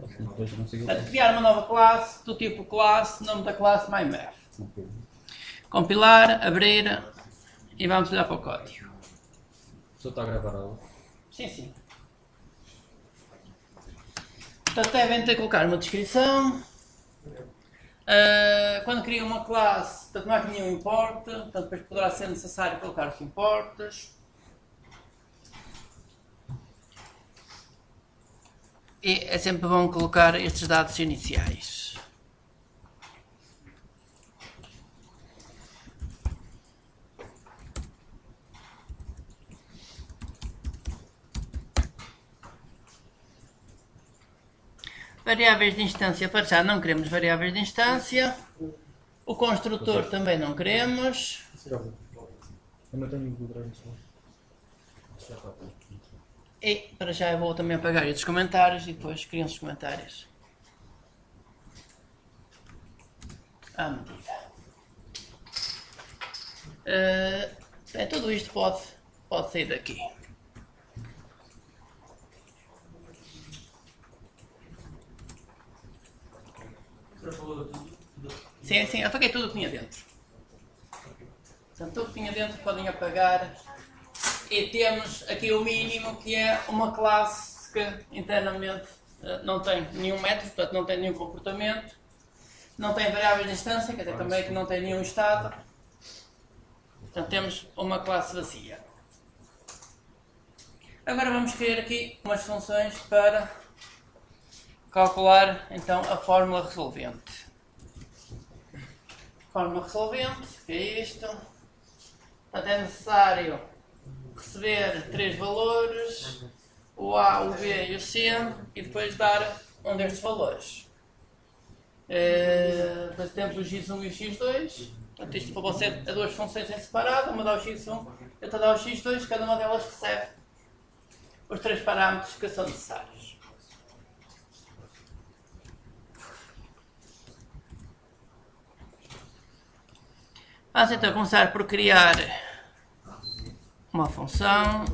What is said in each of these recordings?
Portanto, criar uma nova classe do tipo classe, nome da classe MyMath. Compilar, abrir e vamos olhar para o código. Só está a gravar algo? Sim, sim. Portanto, devem ter que colocar uma descrição. Quando cria uma classe, portanto, não há nenhum import, portanto, depois poderá ser necessário colocar os importes. E é sempre bom colocar estes dados iniciais. Variáveis de instância, para já não queremos variáveis de instância. O construtor também não queremos. Eu não tenho o Google. E para já eu vou também apagar estes comentários e depois criam os comentários à medida. Tudo isto pode sair daqui. Sim, apaguei tudo o que tinha dentro. Portanto, tudo o que tinha dentro podem apagar. E temos aqui o mínimo, que é uma classe que internamente não tem nenhum método, portanto não tem nenhum comportamento, não tem variáveis de instância, quer dizer também que não tem nenhum estado. Portanto temos uma classe vazia. Agora vamos criar aqui umas funções para calcular então a fórmula resolvente. Fórmula resolvente, que é isto. Portanto é necessário receber 3 valores, o A, o B e o C, e depois dar um destes valores. Depois temos o x1 e o x2. Portanto, isto para você é duas funções em separado, uma dá o x1 e outra dá o x2, cada uma delas recebe os 3 parâmetros que são necessários. Vamos então começar por criar uma função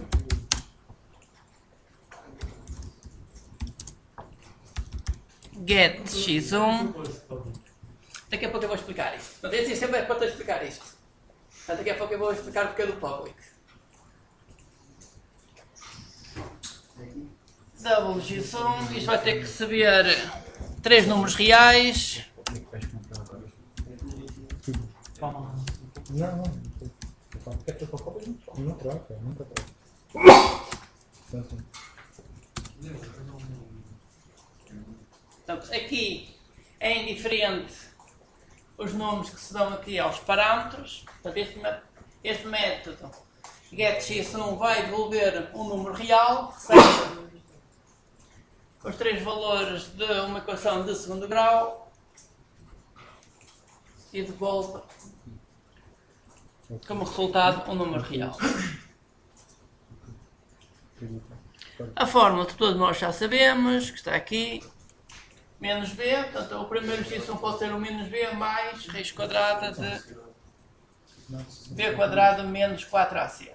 get x1. Daqui a pouco eu vou explicar isto. Mas esse sempre é para explicar isto. Daqui a pouco eu vou explicar porque é do public. Double x1, isto vai ter que receber 3 números reais. Não. Quer ter para copas? Não troca, nunca troca. Portanto, aqui é indiferente os nomes que se dão aqui aos parâmetros. Portanto, este método getX1 vai devolver um número real, recebe os 3 valores de uma equação de segundo grau e devolve como resultado um número real. A fórmula de todos nós já sabemos, que está aqui. Menos b, portanto o primeiro x1 pode ser o menos b mais raiz quadrada de b quadrado menos 4ac.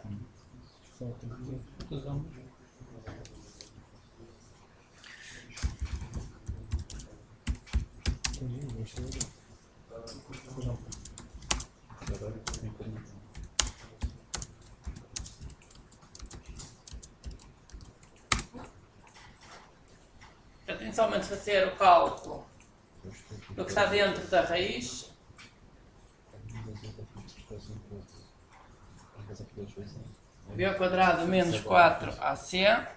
Portanto, inicialmente fazer o cálculo do que está dentro da raiz. B ao quadrado menos 4ac.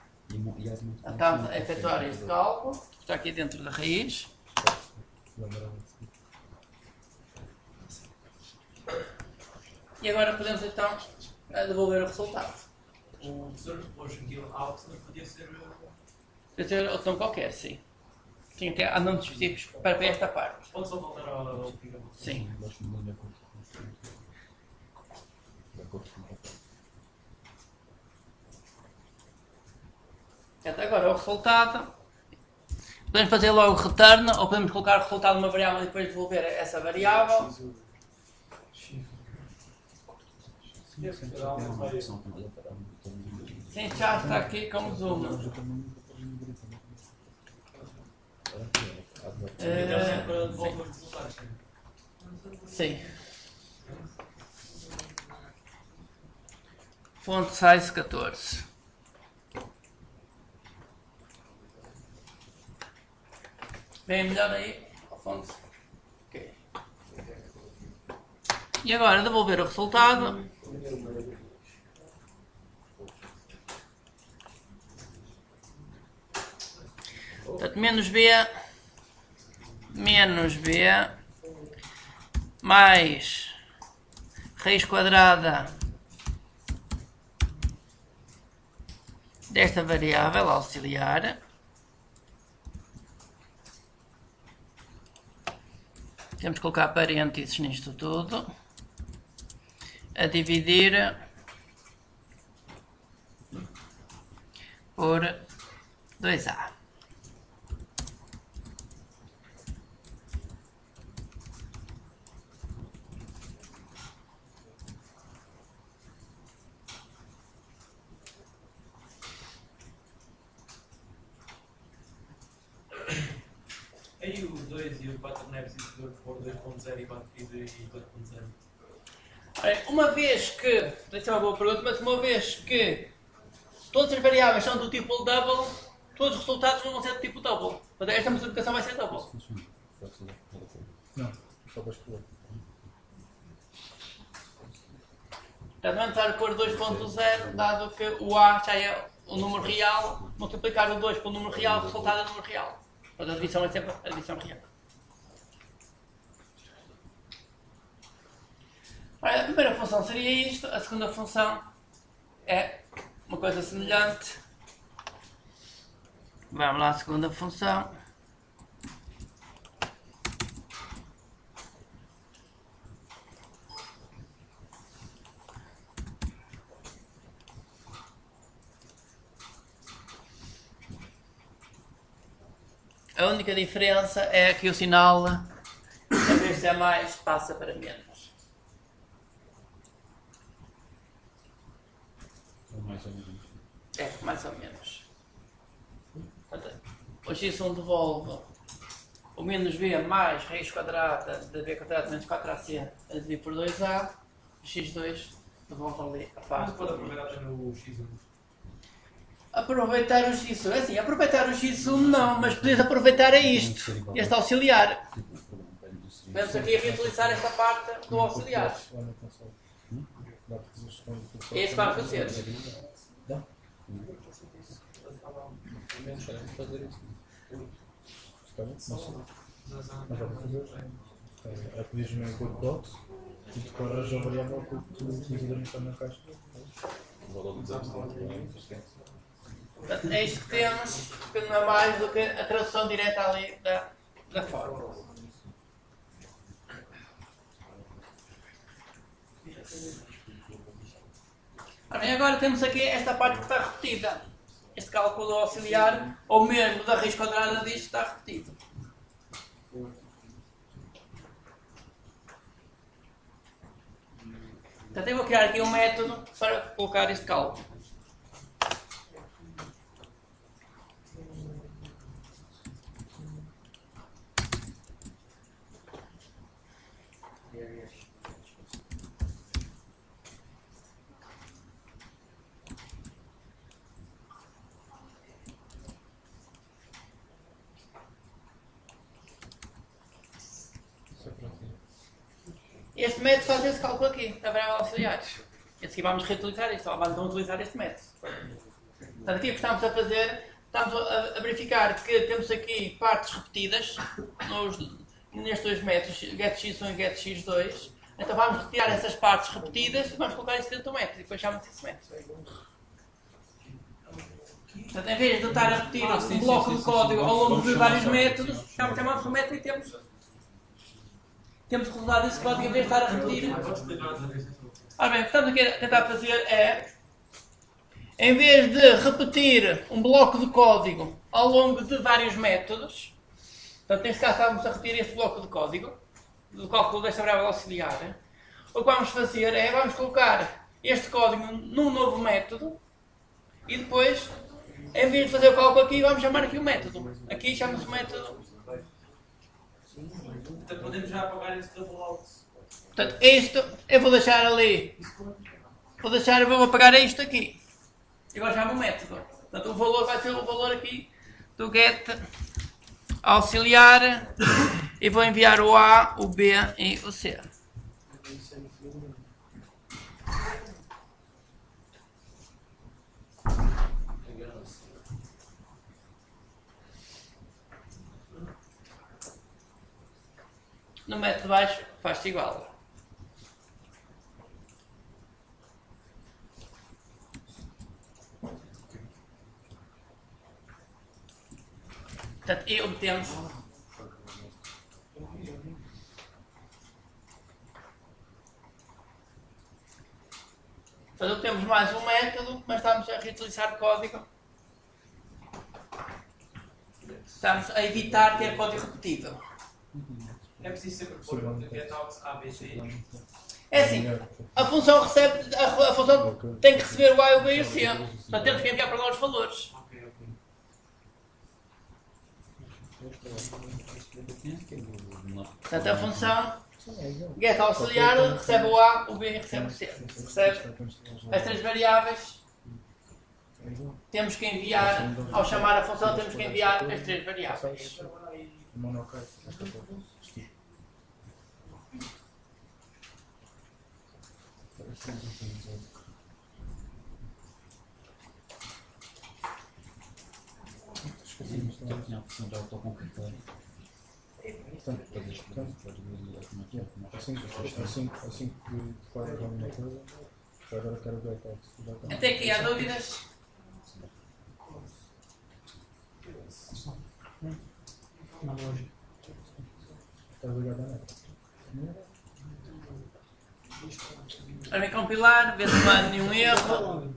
Então, a efetuar este cálculo, que está aqui dentro da raiz. E agora podemos então devolver o resultado. O professor depois aquilo out não podia ser. Podia ser opção qualquer, sim. Tinha que ter nomes específicos para esta parte. Pode só voltar ao programa. Sim. Portanto, agora o resultado. Podemos fazer logo return ou podemos colocar o resultado numa variável e depois devolver essa variável. Sim, já está aqui como zoom. Deve ser para sim. devolver os resultados. Sim. Font size 14. Bem melhor aí, Afonso. Ok. E agora devolver o resultado. Portanto, menos B mais raiz quadrada desta variável auxiliar temos que colocar parênteses nisto tudo a dividir por 2A. Aí o 2 e o 4 não é preciso pôr 2.0 e 2.0. Uma vez que, essa é uma boa pergunta, mas uma vez que todas as variáveis são do tipo double, todos os resultados vão ser do tipo double. Portanto, esta multiplicação vai ser double. Não, só para escolher. Portanto, não é necessário pôr 2.0, dado que o A já é o número real, multiplicar o 2 pelo número real, o resultado é o número real. Portanto, a adição é sempre a adição real. Ora, a primeira função seria isto, a segunda função é uma coisa semelhante. Vamos lá à segunda função. A única diferença é que o sinal, em vez de ser mais, passa para menos. Ou mais ou menos. É, mais ou menos. Portanto, o x1 devolve o menos b mais raiz quadrada de b quadrado menos 4ac a dividir por 2a. O x2 devolve ali a Mas parte. pode aproveitar também o X1. Aproveitar o x1. É assim, aproveitar o x1 não, mas podias aproveitar é isto. Este auxiliar. Vamos aqui a reutilizar esta parte do auxiliar. É isso que vamos fazer. Dá? Menos queremos fazer isso. Mas já vou fazer. Pedires no input box e decoras a variável que tu utilizas na caixa. O valor do desastre. Portanto, é isto que temos, que não é mais do que a tradução direta ali da fórmula. Bem, agora temos aqui esta parte que está repetida. Este cálculo auxiliar, ou mesmo da raiz quadrada disto, está repetido. Portanto, eu vou criar aqui um método para colocar este cálculo. Este método faz esse cálculo aqui, da variável auxiliar. E a seguir vamos reutilizar isto, vamos então utilizar este método. Portanto, aqui o que estamos a fazer, estamos a verificar que temos aqui partes repetidas nestes dois métodos, getx1 e getx2. Então vamos retirar essas partes repetidas e vamos colocar isso dentro do método e depois chama-se esse método. Portanto, em vez de estar a repetir um bloco de código ao longo de vários métodos, chamamos o método e temos o resultado desse código em vez de estar a repetir. Ora bem, o que estamos aqui a tentar fazer é, em vez de repetir um bloco de código ao longo de vários métodos, portanto, neste caso estávamos a repetir este bloco de código, do cálculo desta variável auxiliar, o que vamos fazer é, vamos colocar este código num novo método e depois, em vez de fazer o cálculo aqui, vamos chamar aqui o método. Aqui chama-se o método Portanto, podemos já apagar esse double out. Portanto, isto eu vou deixar ali. Eu vou apagar isto aqui. E agora já o método. Portanto, o valor vai ser o valor aqui do get auxiliar. E vou enviar o A, o B e o C. No método de baixo faz-se igual. Portanto, e obtemos mais um método, mas estamos a reutilizar código. Estamos a evitar ter código repetido. É preciso sempre pôr o get out ABC. É assim, a função recebe, a função tem que receber o A, o B e o C. Portanto, temos que enviar para lá os valores. Ok. Portanto, a função get auxiliar recebe o A, o B e recebe o C. Recebe as três variáveis. Temos que enviar, ao chamar a função, temos que enviar as três variáveis. Tinha a opção de autocompletar. Assim que declaras alguma coisa, agora quero ver a Até aqui há dúvidas? Estás ligado a nada? Para me compilar, ver se não há nenhum erro.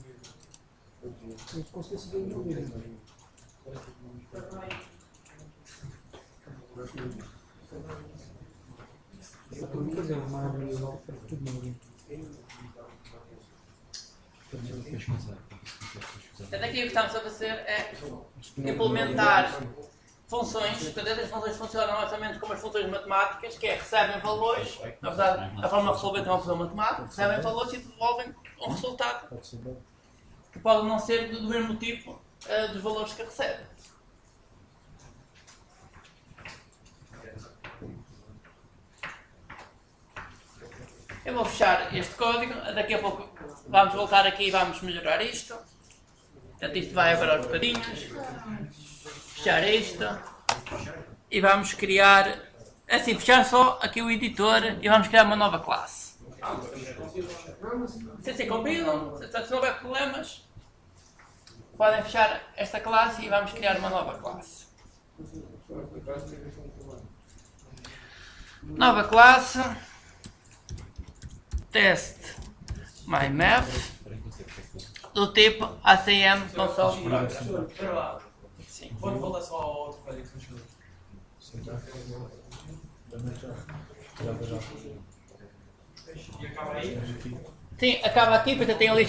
Portanto, aqui o que estamos a fazer é implementar funções, portanto, essas funções funcionam exatamente como as funções matemáticas, que é recebem valores, na verdade, a forma de resolver é uma função matemática, recebem valores e devolvem um resultado, que pode não ser do mesmo tipo dos valores que recebem. Eu vou fechar este código, daqui a pouco vamos voltar aqui e vamos melhorar isto. Portanto, isto vai agora aos bocadinhos. Fechar isto. E vamos criar, assim, fechar só aqui o editor e vamos criar uma nova classe. Se compilam, se não houver problemas, podem fechar esta classe e vamos criar uma nova classe. Nova classe. Test myMath do tipo ACM Console Program. Espera lá. Sim. Pode voltar só ao outro código que nos chegou. E acaba aí? Sim, acaba aqui, porque tem ali a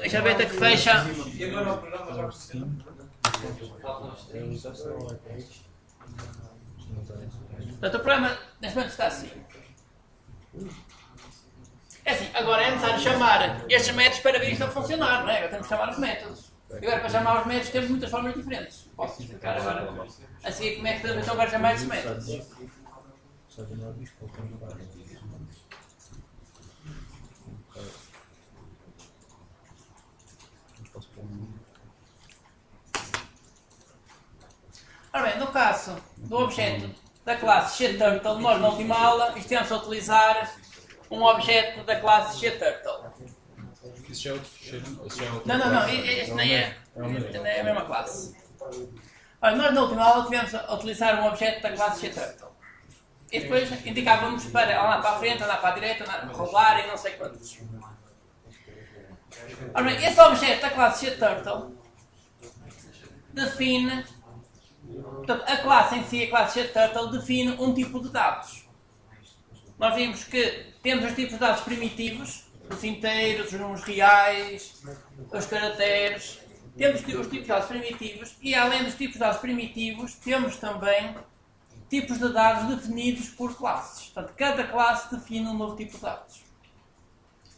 chaveta que fecha. E agora o programa já funciona. Portanto, o programa neste momento está assim. É assim, agora é necessário chamar estes métodos para ver isto a funcionar, não é? Agora temos que chamar os métodos. E agora, para chamar os métodos, temos muitas formas diferentes. Posso explicar agora a seguir como é que podemos então agora chamar estes métodos. Ora bem, no caso do objeto da classe XTurtle, nós na última aula estamos a utilizar um objeto da classe XTurtle. Isso já é outro ficheiro? Não, este nem é a mesma classe. Ora, nós na última aula estivemos a utilizar um objeto da classe XTurtle. E depois indicávamos para andar para a frente, andar para a direita, roubar e não sei quantos. Ora bem, este objeto da classe XTurtle define, portanto, a classe em si, a classe XTurtle, define um tipo de dados. Nós vimos que temos os tipos de dados primitivos, os inteiros, os números reais, os caracteres. Temos os tipos de dados primitivos e, além dos tipos de dados primitivos, temos também tipos de dados definidos por classes. Portanto, cada classe define um novo tipo de dados.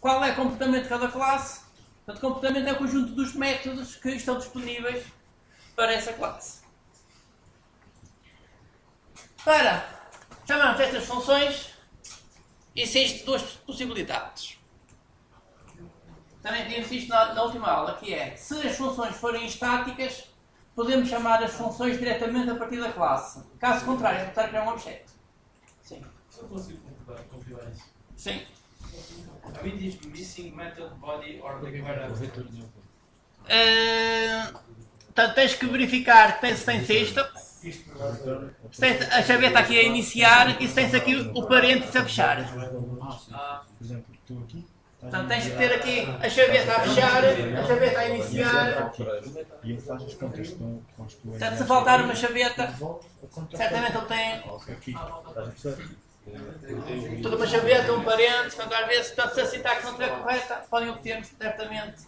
Qual é o comportamento de cada classe? Portanto, o comportamento é o conjunto dos métodos que estão disponíveis para essa classe. Para chamarmos estas funções, existem duas possibilidades. Também vimos isto na última aula, que é, se as funções forem estáticas, podemos chamar as funções diretamente a partir da classe. Caso contrário, vamos criar um objeto. Sim. Se eu consigo configurar isso. Sim. I mean, this missing method body or require Portanto, tens que verificar se tens isto. Se tens a chaveta aqui a iniciar e se tens aqui o parênteses a fechar. Por exemplo, tu aqui. Portanto, tens que ter aqui a chaveta a fechar, a chaveta a iniciar. E ele faz as contas com as tuas. Portanto, se faltar uma chaveta, Devolve a conta. certamente ele tem Aqui. Estás a perceber? toda uma chaveta, um parênteses. Portanto, às vezes, se a sintaxe não estiver correta, podem obter certamente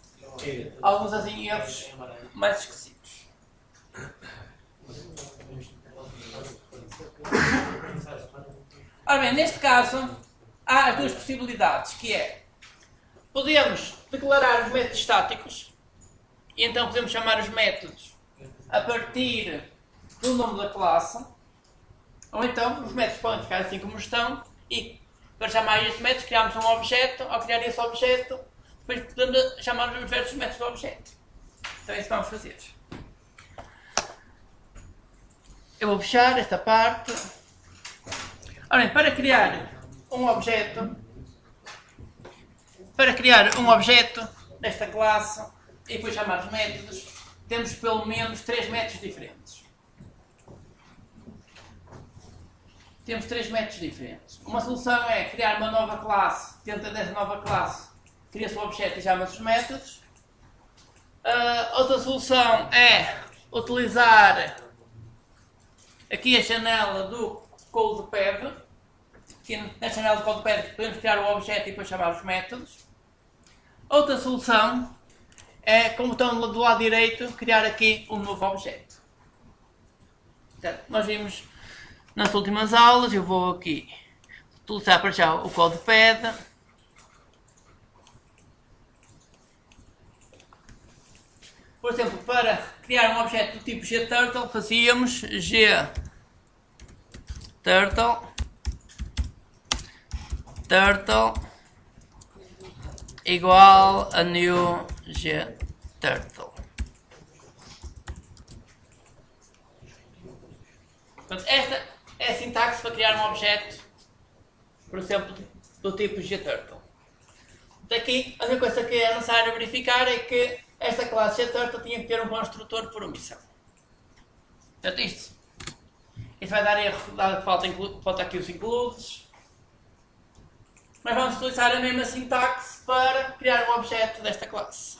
alguns assim erros mais esquecidos. Ora bem, neste caso, há as duas possibilidades, que é, podemos declarar os métodos estáticos, e então podemos chamar os métodos a partir do nome da classe, ou então os métodos podem ficar assim como estão, e para chamar estes métodos criamos um objeto, ao criar esse objeto, depois podemos chamar os diversos métodos do objeto. Então é isso que vamos fazer. Eu vou fechar esta parte. Ora bem, para criar um objeto desta classe e depois chamar os métodos, temos pelo menos 3 métodos diferentes. Temos 3 métodos diferentes. Uma solução é criar uma nova classe, dentro dessa nova classe cria-se o objeto e chama-se os métodos. Outra solução é utilizar aqui a janela do CodePad. Aqui na janela do CodePad podemos criar o objeto e depois chamar os métodos. Outra solução é, com o botão do lado direito, criar aqui um novo objeto. Certo? Nós vimos nas últimas aulas, eu vou aqui utilizar para já o CodePad. Por exemplo, para criar um objeto do tipo GTurtle, fazíamos GTurtle igual a new GTurtle. Portanto, esta é a sintaxe para criar um objeto, por exemplo, do tipo GTurtle. Daqui, a única coisa que é necessário verificar é que esta classe GTurtle tinha que ter um construtor por omissão. Portanto, isto vai dar erro, dado que falta aqui os includes. Mas vamos utilizar a mesma sintaxe para criar um objeto desta classe.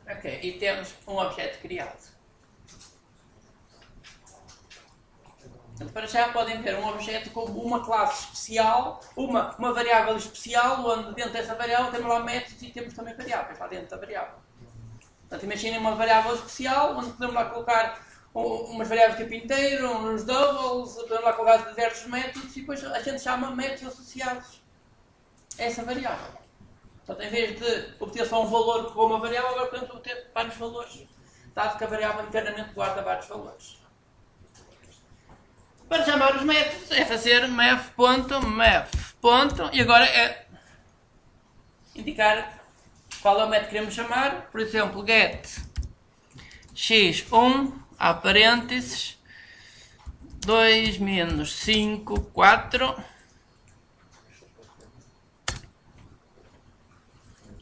Ok, e temos um objeto criado. Para já podem ver um objeto como uma classe especial, uma variável especial, onde dentro dessa variável temos lá métodos e temos também variáveis lá dentro da variável. Portanto, imaginem uma variável especial, onde podemos lá colocar umas variáveis tipo inteiro, uns doubles, podemos lá colocar diversos métodos e depois a gente chama métodos associados a essa variável. Portanto, em vez de obter só um valor com uma variável, agora podemos obter vários valores, dado que a variável internamente guarda vários valores. Para chamar os métodos é fazer math.math. E agora é indicar qual é o método que queremos chamar. Por exemplo, get x1, há parênteses, 2 menos 5, 4.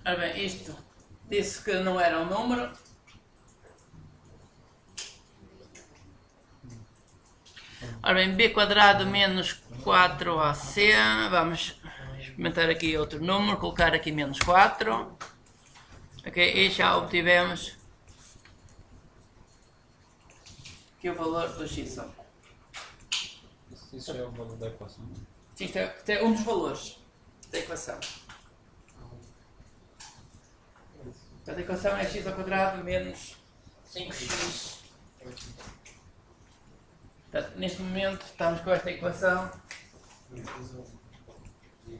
Ora bem, isto disse que não era um número. Ora bem, b quadrado menos 4ac, vamos experimentar aqui outro número, colocar aqui menos 4, ok, e já obtivemos aqui o valor do x1. Isso é o valor da equação. Sim, isto é um dos valores da equação. Portanto, a equação é x ao quadrado menos 5x. Portanto, neste momento estamos com esta equação.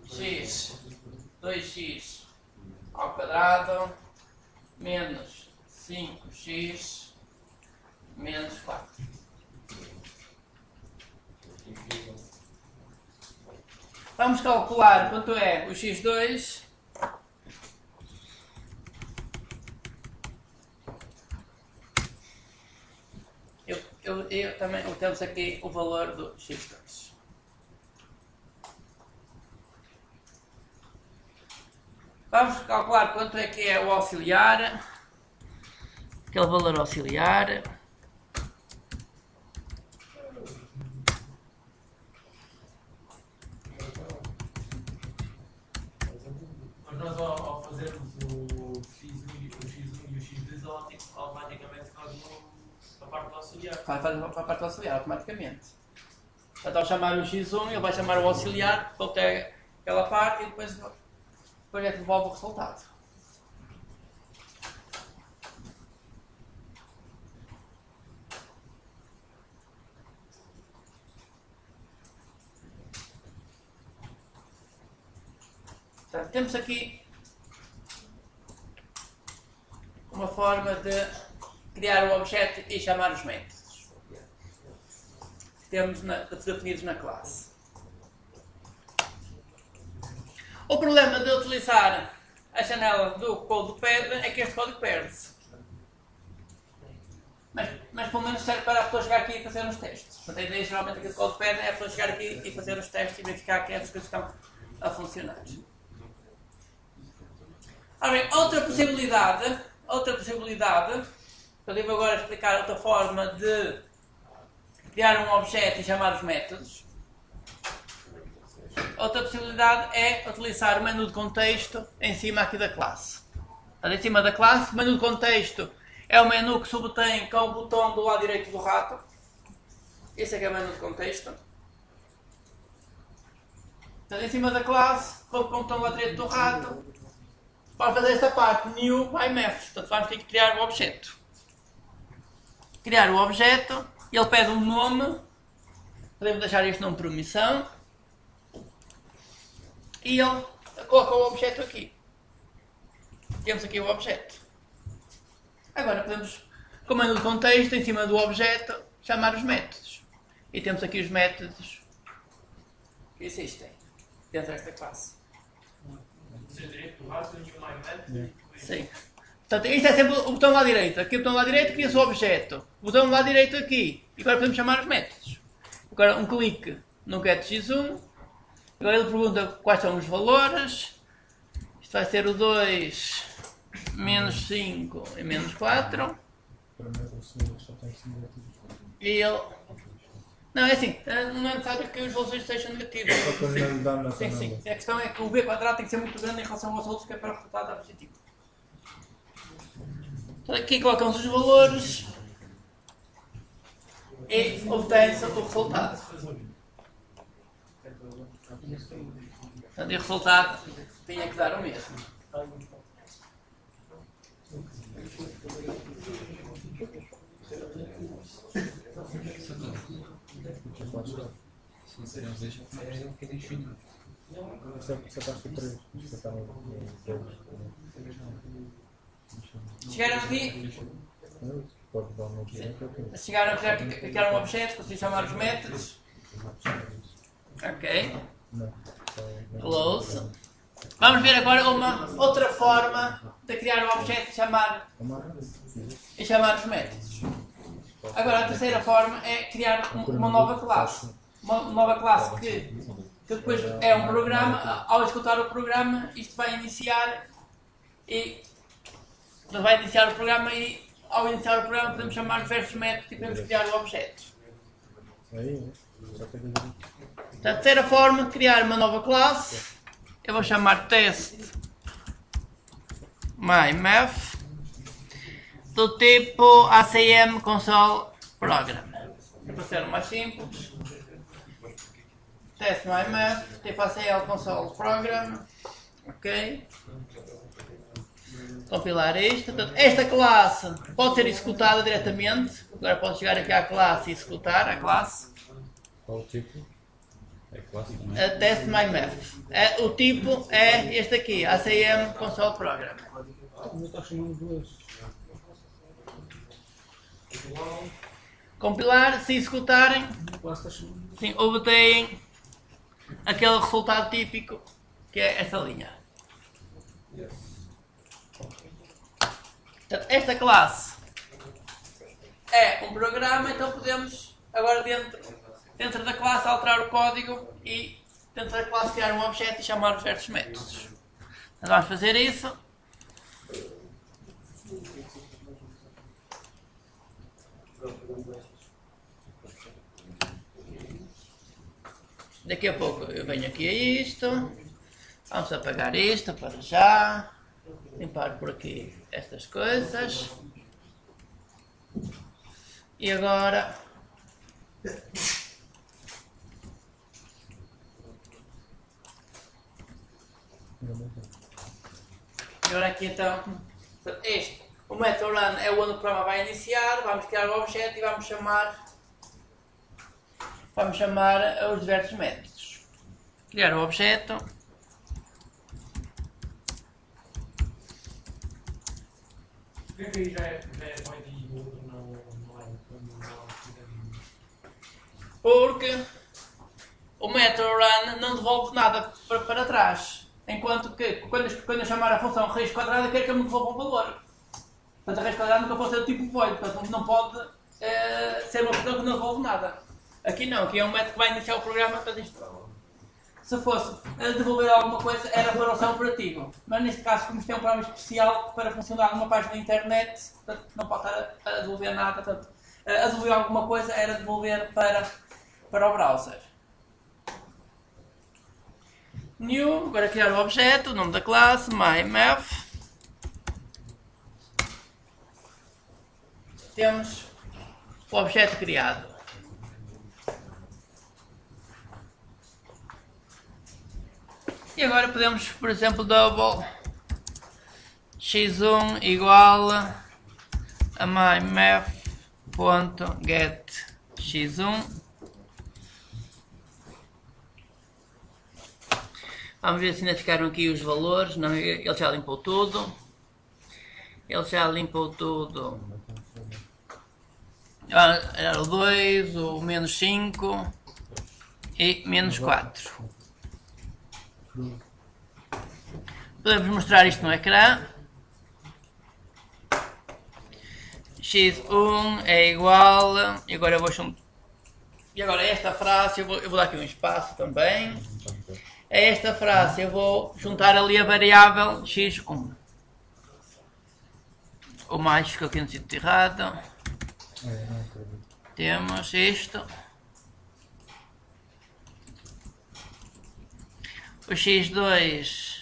X, 2x ao quadrado menos 5x menos 4. Vamos calcular quanto é o x2 eu também temos aqui o valor do x2. Vamos calcular quanto é que é o auxiliar, aquele valor auxiliar. Mas nós ao fazermos o x1 e o x2, automaticamente faz a parte do auxiliar. Faz a parte do auxiliar automaticamente. Portanto, ao chamar o x1, ele vai chamar o auxiliar para obter aquela parte e depois é que devolve o resultado. Portanto, temos aqui uma forma de criar o objeto e chamar os métodos que temos definidos na classe. O problema de utilizar a janela do CodePad é que este código perde-se. Mas pelo menos serve para a pessoa chegar aqui e fazer os testes. Portanto, a ideia geralmente aqui do CodePad é a pessoa chegar aqui e fazer os testes e verificar que essas coisas estão a funcionar. Ora bem, outra possibilidade, eu devo agora explicar outra forma de criar um objeto e chamar os métodos. Outra possibilidade é utilizar o menu de contexto em cima aqui da classe. Portanto, em cima da classe, o menu de contexto é o menu que se obtém com o botão do lado direito do rato. Esse aqui é o menu de contexto. Portanto, em cima da classe, com o botão do lado direito do rato, para fazer esta parte, new by methods. Portanto, vamos ter que criar o objeto. Criar o objeto, ele pede um nome, podemos deixar este nome por omissão, e ele coloca o objeto aqui. Temos aqui o objeto. Agora podemos, com o menu de contexto, em cima do objeto, chamar os métodos. E temos aqui os métodos que existem dentro desta classe. Sim. Portanto, isto é sempre o botão lá direito. Aqui o botão lá direito cria-se o objeto. O botão lá direito aqui. E agora podemos chamar os métodos. Agora um clique no get x1. Agora ele pergunta quais são os valores. Isto vai ser o 2, menos 5 e menos 4. E ele... Não, é assim, não é necessário que os valores sejam negativos. Sim, sim. A questão é que o b quadrado tem que ser muito grande em relação aos outros, que é para o resultado dar positivo. Então aqui colocamos os valores e obtém-se o resultado. Portanto, e o resultado tinha que dar o mesmo. Chegaram aqui? Chegaram a criar um objeto, consegui chamar os métodos. Ok. Close. Vamos ver agora uma outra forma de criar um objeto e chamar os métodos. Agora a terceira forma é criar uma nova classe. Uma nova classe que depois é um programa. Ao executar o programa, isto vai iniciar e o programa e ao iniciar o programa podemos chamar diversos métodos e podemos criar o objeto. A terceira forma de criar uma nova classe, eu vou chamar test mymath do tipo ACM console program. Para ser o mais simples, test MyMath, TFACL console program, ok. Compilar isto. Portanto, esta classe pode ser executada diretamente. Agora posso chegar aqui à classe e executar a classe. Qual o tipo? É classe, não A test MyMath. O tipo é este aqui, ACM console program. Como está chamando duas? Compilar, se executarem, Classe está chamando. sim, obtêm aquele resultado típico que é esta linha. Portanto, esta classe é um programa, então podemos agora dentro da classe alterar o código e dentro da classe criar um objeto e chamar os diversos métodos. Então, vamos fazer isso. Daqui a pouco eu venho aqui a isto. Vamos apagar isto para já. Limpar por aqui estas coisas. E agora... Agora aqui então... O method run é onde o programa vai iniciar. Vamos criar o objeto e vamos chamar os diversos métodos. Criar o objeto. Porque aí já é point e o outro não é? Porque o method run não devolve nada para trás. Enquanto que quando eu chamar a função raiz quadrada, eu quero que eu me devolva um valor. Portanto, a raiz quadrada nunca pode ser do tipo void. Portanto, não pode ser uma função que não devolve nada. Aqui não, aqui é um método que vai iniciar o programa. Portanto, isto, se fosse devolver alguma coisa, era para o seu operativo. Mas neste caso, como isto é um programa especial para funcionar numa página da internet, portanto, não pode estar a devolver nada. Portanto, a devolver alguma coisa era devolver para o browser. New, agora criar o objeto, o nome da classe, MyMath. Temos o objeto criado. E agora podemos, por exemplo, double x1 igual a mymath.getx1. Vamos ver se ainda ficaram aqui os valores. Não, ele já limpou tudo. Era o 2, o menos 5 e menos 4. Podemos mostrar isto no ecrã. x1 é igual. E agora eu vou juntar. E agora esta frase, eu vou dar aqui um espaço também. A esta frase eu vou juntar ali a variável x1. O mais ficou aqui no sítio errado. Temos isto. O x2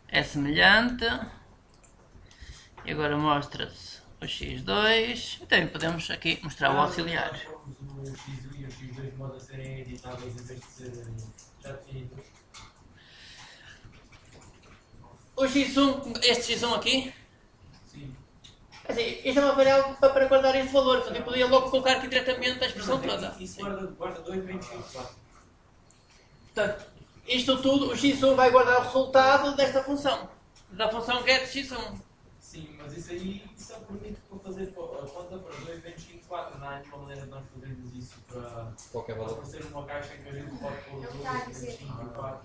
é semelhante. E agora mostra-se o x2. E também podemos aqui mostrar o auxiliar. O x1 e o x2 podem serem editáveis em vez de ser já definidos. O x1, este x1 aqui, Sim. assim, isto é uma variável para guardar este valor. Portanto, eu podia logo colocar aqui diretamente a expressão toda. Isso guarda 2 vezes x4. Portanto, isto tudo, o x1 vai guardar o resultado desta função. Da função getX1. Sim, mas isso aí só permite para fazer a conta para 2 vezes x4. Não há nenhuma maneira de nós fazermos isso para qualquer valor. Para ser uma caixa que a gente pode pôr 2 vezes x4.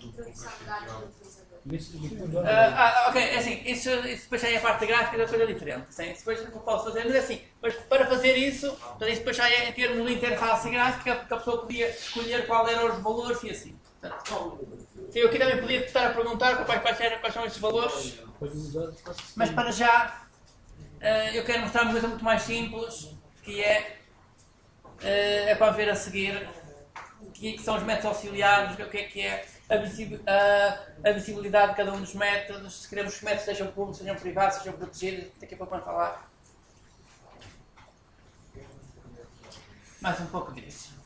Ok, assim, isso depois é a parte gráfica da coisa diferente. Sim, depois eu posso fazer, mas assim, mas para fazer isso, portanto, isso depois já é em termos de interface gráfica, que a pessoa podia escolher qual eram os valores e assim. Portanto, sim, eu aqui também podia estar a perguntar quais são esses valores, mas para já eu quero mostrar uma coisa muito mais simples, que é para ver a seguir, que são os métodos auxiliares, o que é a visibilidade de cada um dos métodos, se queremos que os métodos sejam públicos, sejam privados, sejam protegidos, daqui a pouco vamos falar mais um pouco disso.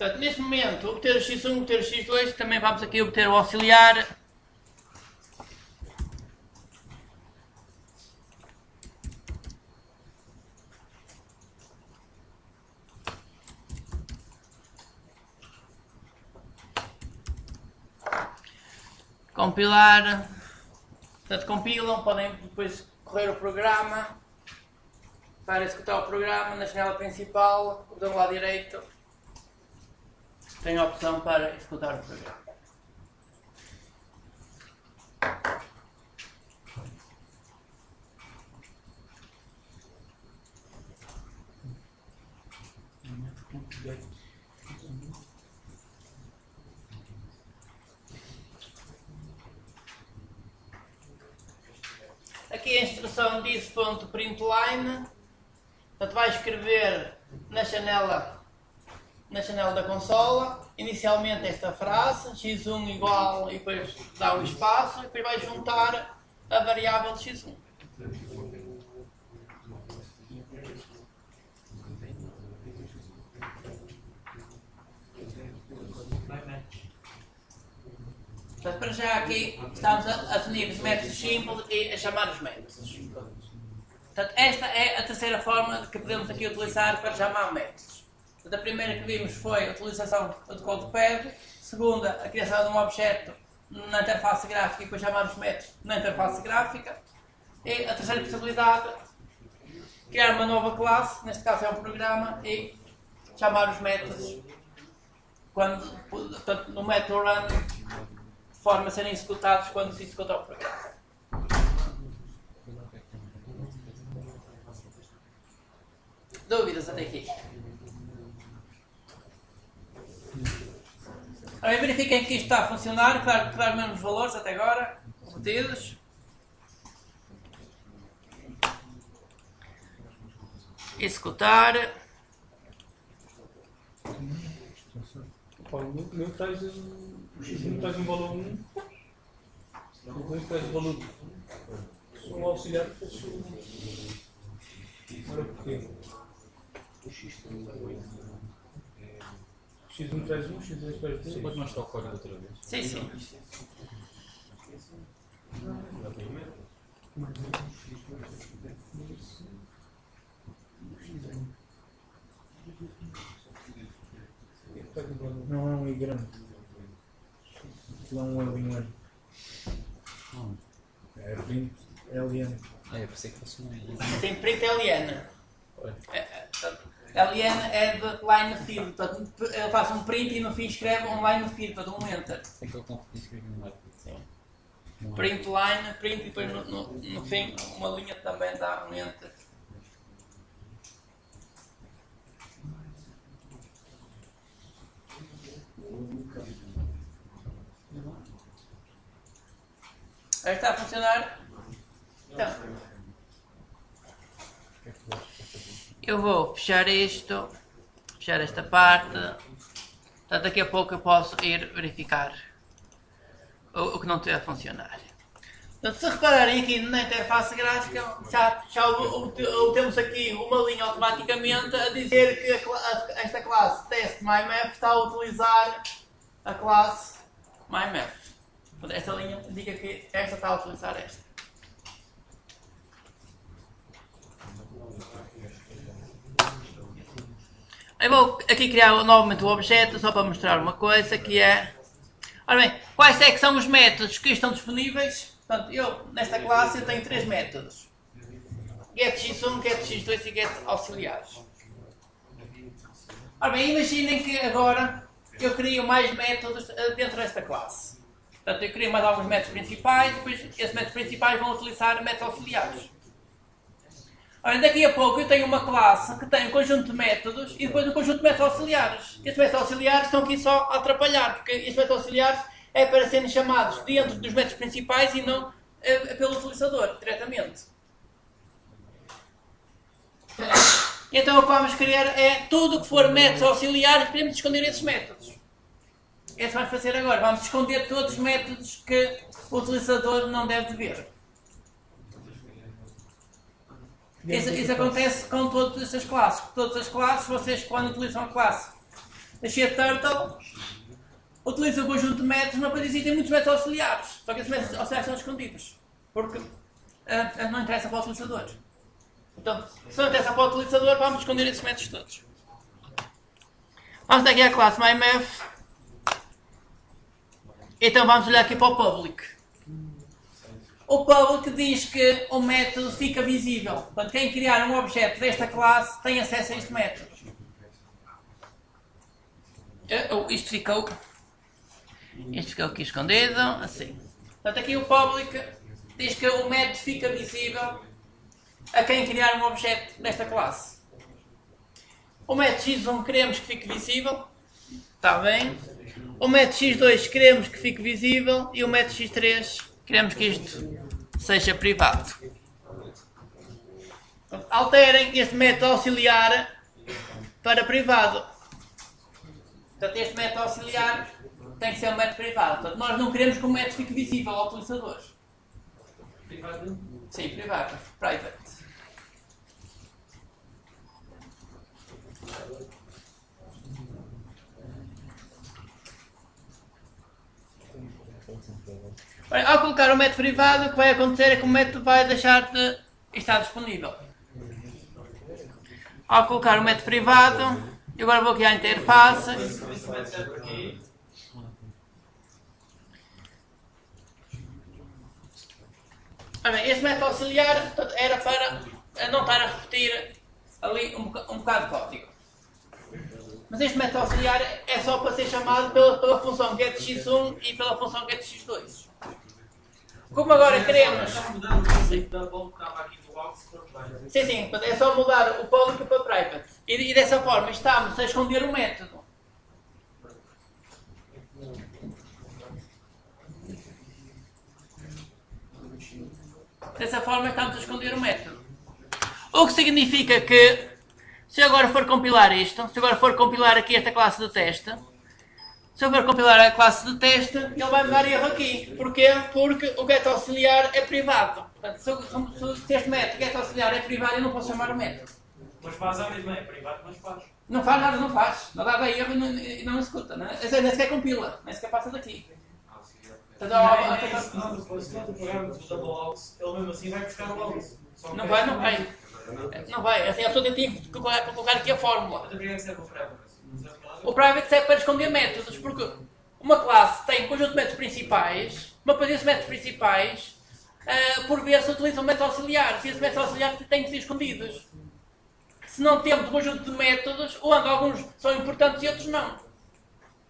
Portanto, neste momento, obter o x1, obter o x2, também vamos aqui obter o auxiliar. Compilar. Portanto, compilam, podem depois correr o programa. Para executar o programa, na janela principal, do lado direito, tem a opção para executar o programa. Aqui a instrução diz.println. Portanto, vai escrever na janela da consola, inicialmente esta frase, x1 igual, e depois dá um espaço, e depois vai juntar a variável x1. Portanto, para já aqui estamos a definir os métodos simples e a chamar os métodos. Portanto, esta é a terceira forma que podemos aqui utilizar para chamar métodos. Portanto, a primeira que vimos foi a utilização do CodePad. A segunda, a criação de um objeto na interface gráfica e depois chamar os métodos na interface gráfica. E a terceira possibilidade, criar uma nova classe, neste caso é um programa, e chamar os métodos portanto, no método run, de forma a serem executados quando se executa o programa. Dúvidas até aqui? Agora verifiquem que isto está a funcionar, claro que traz os mesmos valores até agora, obtidos. Executar. O meu traz um valor 1, o 2 traz o valor 2. Um auxiliar que faz Ora porquê? O x1 traz 1, o x2 traz 2. Você pode mostrar o código outra vez? Sim, sim. Não é um i grande. Não é um L em N. É print LN. Eu pensei que fosse um. Tem print LN. LN é de line feed. Portanto, ele faz um print e no fim escreve um line feed, portanto um enter. É que eu confundi escrever um line. Sim. Print line, print e depois no fim uma linha também dá um enter. Aí está a funcionar. Então, eu vou fechar isto, fechar esta parte. Portanto, daqui a pouco eu posso ir verificar o que não estiver a funcionar. Portanto, se repararem aqui na interface gráfica, já temos aqui uma linha automaticamente a dizer que esta classe test_mymap está a utilizar a classe mymap. Esta linha indica que esta está a utilizar esta. Eu vou aqui criar novamente o objeto só para mostrar uma coisa que é... Ora bem, quais é que são os métodos que estão disponíveis? Portanto, nesta classe eu tenho três métodos. GetX1, GetX2 e GetAuxiliares. Ora bem, imaginem que agora eu crio mais métodos dentro desta classe. Portanto, eu crio mais alguns métodos principais, depois esses métodos principais vão utilizar métodos auxiliares. Ora, daqui a pouco eu tenho uma classe que tem um conjunto de métodos e depois um conjunto de métodos auxiliares. Estes métodos auxiliares estão aqui só a atrapalhar, porque estes métodos auxiliares é para serem chamados dentro dos métodos principais e não pelo utilizador, diretamente. Então o que vamos querer é tudo o que for métodos auxiliares, queremos esconder esses métodos. É isso que vamos fazer agora. Vamos esconder todos os métodos que o utilizador não deve ver. Isso acontece com todas estas classes. Todas as classes, vocês quando utilizam a classe a SheTurtle utiliza o conjunto de métodos, mas depois existem muitos métodos auxiliares. Só que esses métodos auxiliares são escondidos. Porque não interessa para o utilizador. Então, se não interessa para o utilizador, vamos esconder esses métodos todos. Vamos aqui à classe MyMath. Então vamos olhar aqui para o public. O public diz que o método fica visível. Portanto, quem criar um objeto desta classe tem acesso a este método. Isto ficou aqui escondido, assim. Portanto, aqui o public diz que o método fica visível a quem criar um objeto desta classe. O método x1 queremos que fique visível. Está bem. O método x2 queremos que fique visível. E o método x3 queremos que isto seja privado. Alterem este método auxiliar para privado. Portanto, este método auxiliar tem que ser um método privado. Portanto, nós não queremos que o método fique visível ao utilizador. Privado? Sim, privado. Private. Bem, ao colocar o método privado, o que vai acontecer é que o método vai deixar de estar disponível. Ao colocar o método privado, eu agora vou aqui à interface. Bem, este método auxiliar, portanto, era para não estar a repetir ali um bocado de código. Mas este método auxiliar é só para ser chamado pela função getX1 e pela função getX2. Como agora queremos... Sim, é só mudar o public para private. E dessa forma estamos a esconder o método. Dessa forma estamos a esconder o método. O que significa que, se eu agora for compilar isto, se eu agora for compilar aqui esta classe de teste, se eu for compilar a classe de teste, ele vai me dar erro aqui. Porquê? Porque o getAuxiliar é privado. Portanto, se este método getAuxiliar é privado, eu não posso chamar o método. Mas faz a mesma, é privado, mas faz. Não faz nada, não faz. Não dá erro e não escuta. Não é? Nem sequer compila, nem sequer passa daqui. Se não pegarmos o double aux, ele mesmo assim vai buscar o aux. Não vai. Não vai. Assim, a pessoa tem que colocar aqui a fórmula. O private serve para esconder métodos, porque uma classe tem um conjunto de métodos principais, mas depois esses métodos principais, por vezes, utilizam métodos auxiliares, e esses métodos auxiliares têm que ser escondidos. Se não temos um conjunto de métodos, onde alguns são importantes e outros não.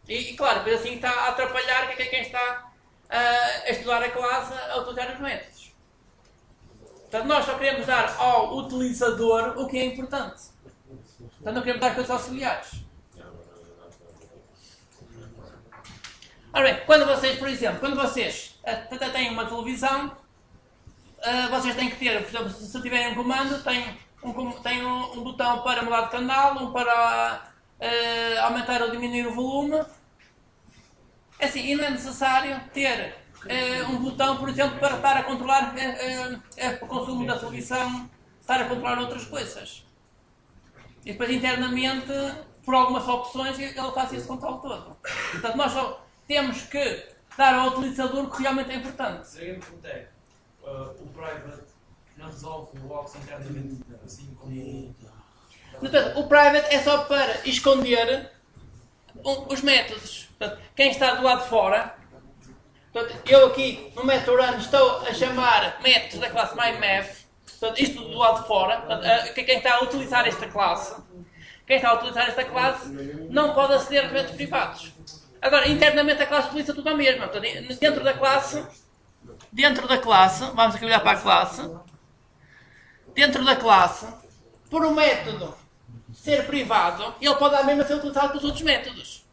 E claro, depois assim está a atrapalhar quem está a estudar a classe a utilizar os métodos. Portanto, nós só queremos dar ao utilizador o que é importante. Portanto, não queremos dar coisas auxiliares. Ora bem, quando vocês, por exemplo, têm uma televisão, vocês têm que ter, por exemplo, se tiverem um comando, tem um botão para mudar de canal, um para aumentar ou diminuir o volume. Assim, e não é necessário ter um botão, por exemplo, para estar a controlar o consumo da televisão, estar a controlar outras coisas. E depois, internamente, por algumas opções, ele faz esse controle todo. Portanto, nós só temos que dar ao utilizador o que realmente é importante. O private não resolve o aux internamente, assim como... Portanto, o private é só para esconder os métodos. Portanto, quem está do lado de fora, portanto, eu aqui no método run estou a chamar métodos da classe MyMath, portanto, isto do lado de fora, portanto, quem está a utilizar esta classe, não pode aceder aos métodos privados. Agora, internamente a classe utiliza tudo a mesma. Portanto, dentro da classe, vamos aqui olhar para a classe, dentro da classe, por um método ser privado, ele pode à mesma ser utilizado pelos outros métodos.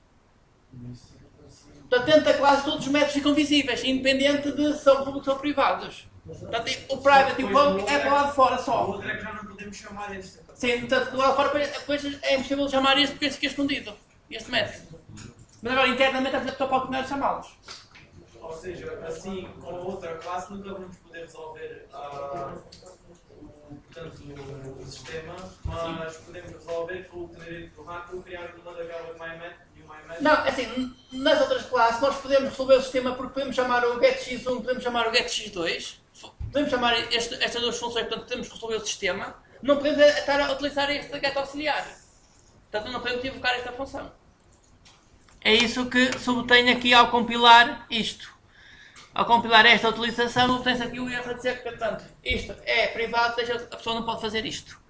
Portanto, dentro da classe todos os métodos ficam visíveis, independente de se são públicos ou privados. Portanto, o private e o public é para lá de fora só. O outro é que já não podemos chamar este. Sim, portanto, do lado de fora depois é impossível chamar este porque este fica escondido. Este método. Mas agora, internamente, a pessoa pode continuar a chamá-los. Ou seja, assim, com a outra classe, nunca vamos poder resolver o sistema, mas podemos resolver com o direito do hacker criar uma daquela de MyMath Não, é assim, nas outras classes nós podemos resolver o sistema porque podemos chamar o getX1, podemos chamar o getX2, podemos chamar estas duas funções, portanto podemos resolver o sistema, não podemos estar a utilizar este get auxiliar. Portanto não podemos invocar esta função. É isso que subtenho aqui ao compilar isto. Ao compilar esta utilização, obtém-se aqui o erro a dizer que, portanto, isto é privado, a pessoa não pode fazer isto.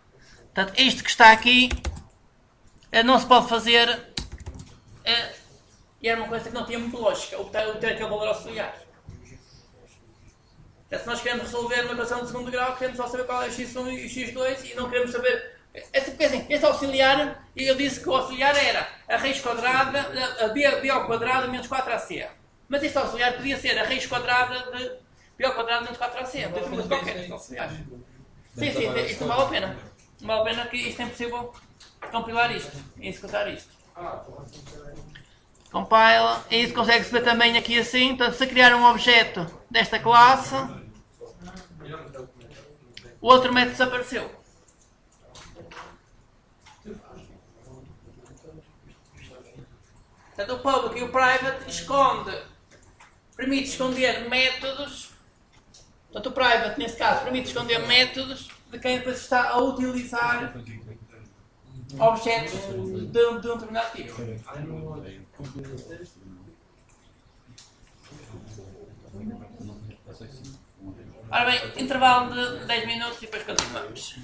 Portanto, isto que está aqui não se pode fazer. E era uma coisa que não tinha muito lógica, obter aquele valor auxiliar. Então, se nós queremos resolver uma equação de segundo grau, queremos só saber qual é o x1 e o x2 e não queremos saber. Porque assim, este auxiliar, eu disse que o auxiliar era a raiz quadrada, a b ao quadrado menos 4ac. Mas este auxiliar podia ser a raiz quadrada de b ao quadrado menos 4ac. Podia ser muito qualquer este auxiliar. Sim, isto não vale a pena. Não vale a pena que isto é impossível compilar isto e executar isto. Compila, e isso consegue-se ver também aqui assim. Portanto, se criar um objeto desta classe, o outro método desapareceu. Portanto, o public e o private permite esconder métodos. Portanto, o private, nesse caso, permite esconder métodos de quem depois está a utilizar objetos de um determinado tipo. Ora bem, intervalo de 10 minutos e depois continuamos.